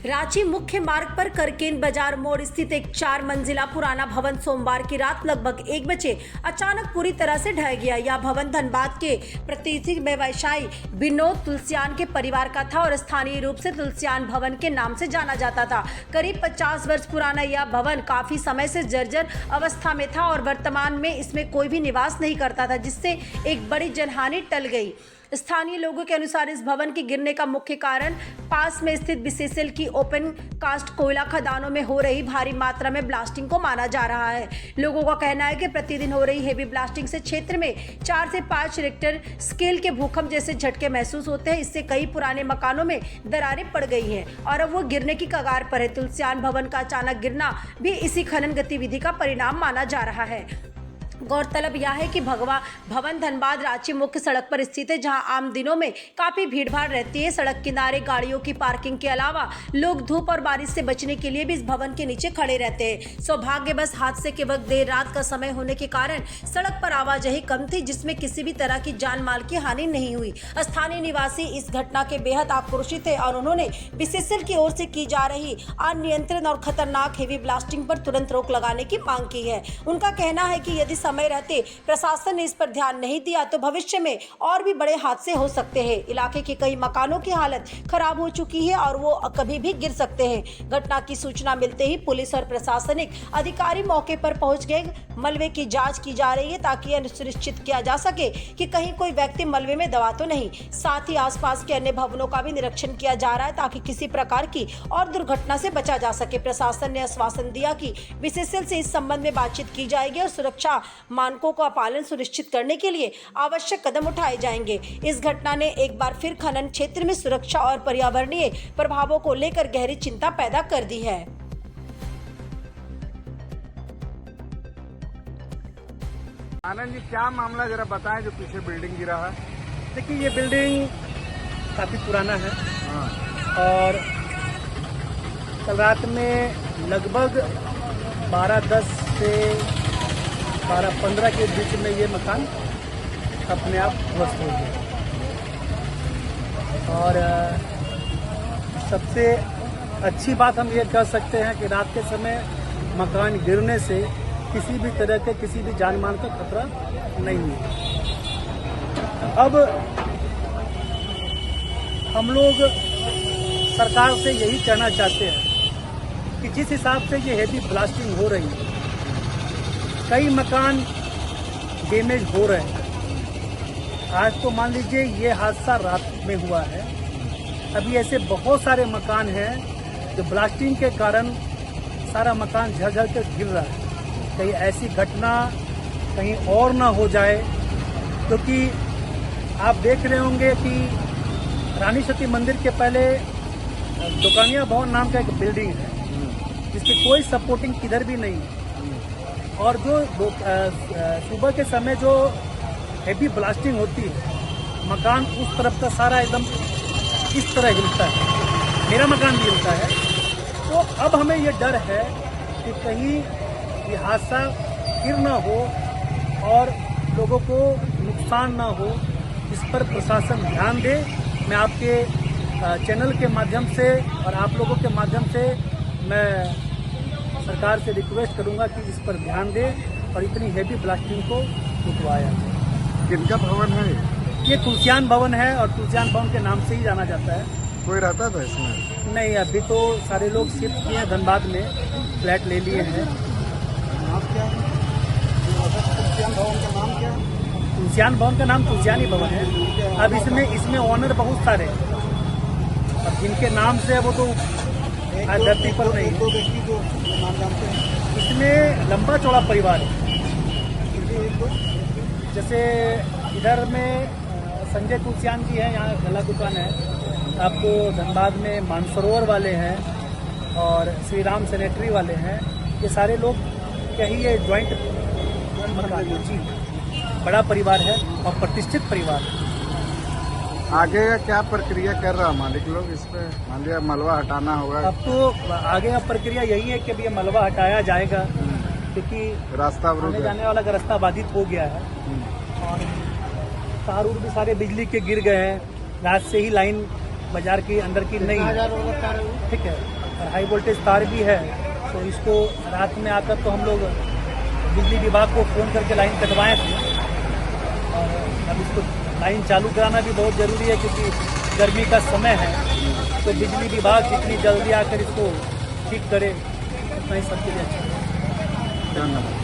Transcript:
रांची मुख्य मार्ग पर करकेन बाजार मोड़ स्थित एक 4 मंजिला पुराना भवन सोमवार की रात लगभग 1 बजे अचानक पूरी तरह से ढह गया। यह भवन धनबाद के प्रतिष्ठित व्यवसायी विनोद तुलसियान के परिवार का था और स्थानीय रूप से तुलसियान भवन के नाम से जाना जाता था। करीब 50 वर्ष पुराना यह भवन काफी समय से जर्जर अवस्था में था और वर्तमान में इसमें कोई भी निवास नहीं करता था, जिससे एक बड़ी जनहानि टल गई। स्थानीय लोगों के अनुसार इस भवन के गिरने का मुख्य कारण पास में स्थित बीसीसीएल की ओपन कास्ट कोयला खदानों में हो रही भारी मात्रा में ब्लास्टिंग को माना जा रहा है। लोगों का कहना है कि प्रतिदिन हो रही हेवी ब्लास्टिंग से क्षेत्र में 4 से 5 रिक्टर स्केल के भूकंप जैसे झटके महसूस होते हैं। इससे कई पुराने मकानों में दरारें पड़ गई हैं और अब वो गिरने की कगार पर है। तुलसियान भवन का अचानक गिरना भी इसी खनन गतिविधि का परिणाम माना जा रहा है। गौरतलब यह है कि भवन धनबाद रांची मुख्य सड़क पर स्थित है, जहां आम दिनों में काफी भीड़भाड़ रहती है। सड़क किनारे गाड़ियों की पार्किंग के अलावा लोग धूप और बारिश से बचने के लिए भी इस भवन के नीचे खड़े रहते हैं। सौभाग्यवश हादसे के वक्त देर रात का समय होने के कारण सड़क पर आवाजाही कम थी, जिसमें किसी भी तरह की जान माल की हानि नहीं हुई। स्थानीय निवासी इस घटना के बेहद आक्रोशित है और उन्होंने बीसीसीएल की ओर से की जा रही अनियंत्रित और खतरनाक हेवी ब्लास्टिंग पर तुरंत रोक लगाने की मांग की है। उनका कहना है कि यदि समय रहते प्रशासन ने इस पर ध्यान नहीं दिया तो भविष्य में और भी बड़े हादसे हो सकते हैं। इलाके के कई मकानों की हालत खराब हो चुकी है और वो कभी भी गिर सकते हैं। घटना की सूचना मिलते ही पुलिस और प्रशासनिक अधिकारी मौके पर पहुंच गए। मलबे की जांच की जा रही है ताकि यह सुनिश्चित किया जा सके कि कहीं कोई व्यक्ति मलबे में दबा तो नहीं। साथ ही आसपास के अन्य भवनों का भी निरीक्षण किया जा रहा है ताकि किसी प्रकार की और दुर्घटना से बचा जा सके। प्रशासन ने आश्वासन दिया कि बीसीसीएल से इस संबंध में बातचीत की जाएगी और सुरक्षा मानकों का पालन सुनिश्चित करने के लिए आवश्यक कदम उठाए जाएंगे। इस घटना ने एक बार फिर खनन क्षेत्र में सुरक्षा और पर्यावरणीय प्रभावों को लेकर गहरी चिंता पैदा कर दी है। आनंद जी, क्या मामला जरा बताएं जो पीछे बिल्डिंग गिरा है। देखिए, ये बिल्डिंग काफ़ी पुराना है और कल रात में लगभग 12:10 से 12:15 के बीच में ये मकान अपने आप ध्वस्त हो गया और सबसे अच्छी बात हम ये कह सकते हैं कि रात के समय मकान गिरने से किसी भी तरह के किसी भी जान माल का खतरा नहीं है। अब हम लोग सरकार से यही कहना चाहते हैं कि जिस हिसाब से ये हेवी ब्लास्टिंग हो रही है, कई मकान डैमेज हो रहे हैं। आज तो मान लीजिए ये हादसा रात में हुआ है, अभी ऐसे बहुत सारे मकान हैं जो ब्लास्टिंग के कारण सारा मकान झरझर कर गिर रहा है। कहीं ऐसी घटना कहीं और ना हो जाए, क्योंकि आप देख रहे होंगे कि रानी सती मंदिर के पहले दुकानिया भवन नाम का एक बिल्डिंग है जिसकी कोई सपोर्टिंग किधर भी नहीं है और जो सुबह के समय जो हेवी ब्लास्टिंग होती है, मकान उस तरफ का सारा एकदम इस तरह हिलता है, मेरा मकान भी हिलता है। तो अब हमें ये डर है कि कहीं ये हादसा फिर ना हो और लोगों को नुकसान ना हो, इस पर प्रशासन ध्यान दे। मैं आपके चैनल के माध्यम से और आप लोगों के माध्यम से मैं सरकार से रिक्वेस्ट करूंगा कि इस पर ध्यान दे और इतनी हेवी ब्लास्टिंग को रुकवाया जाए। किनका भवन है ये तुलसियान भवन है और तुलसियान भवन के नाम से ही जाना जाता है। कोई रहता था इसमें? नहीं, अभी तो सारे लोग शिफ्ट किए हैं, धनबाद में फ्लैट ले लिए हैं। नाम क्या है तुलसियान भवन का? नाम क्या है? तुलसियान भवन का नाम तुलसियानी भवन है। अब इसमें ओनर बहुत सारे हैं और जिनके नाम से वो तो धरती पर नहीं। 2 व्यक्ति जो नाम जानते हैं, इसमें लंबा चौड़ा परिवार है। जैसे इधर में संजय तुलसियान जी हैं, यहाँ गला दुकान है। आपको धनबाद में मानसरोवर वाले हैं और श्री राम सैनिटरी वाले हैं। ये सारे लोग कहीं ये ज्वाइंट मकान जी, बड़ा परिवार है और प्रतिष्ठित परिवार है। आगे का क्या प्रक्रिया कर रहा मालिक लोग इस पे? मान लिया मलबा हटाना होगा। अब तो आगे का प्रक्रिया यही है कि अब ये मलबा हटाया जाएगा, क्योंकि रास्ता आने जाने वाला का रास्ता बाधित हो गया है और तार भी सारे बिजली के गिर गए हैं। रात से ही लाइन बाजार के अंदर की नहीं है, ठीक है, और हाई वोल्टेज तार भी है। तो इसको रात में आकर तो हम लोग बिजली विभाग को फ़ोन करके लाइन कटवाए थे, और अब इसको लाइन चालू कराना भी बहुत ज़रूरी है क्योंकि गर्मी का समय है। तो बिजली विभाग जितनी जल्दी आकर इसको ठीक करे उतना ही सबके लिए अच्छा है। धन्यवाद।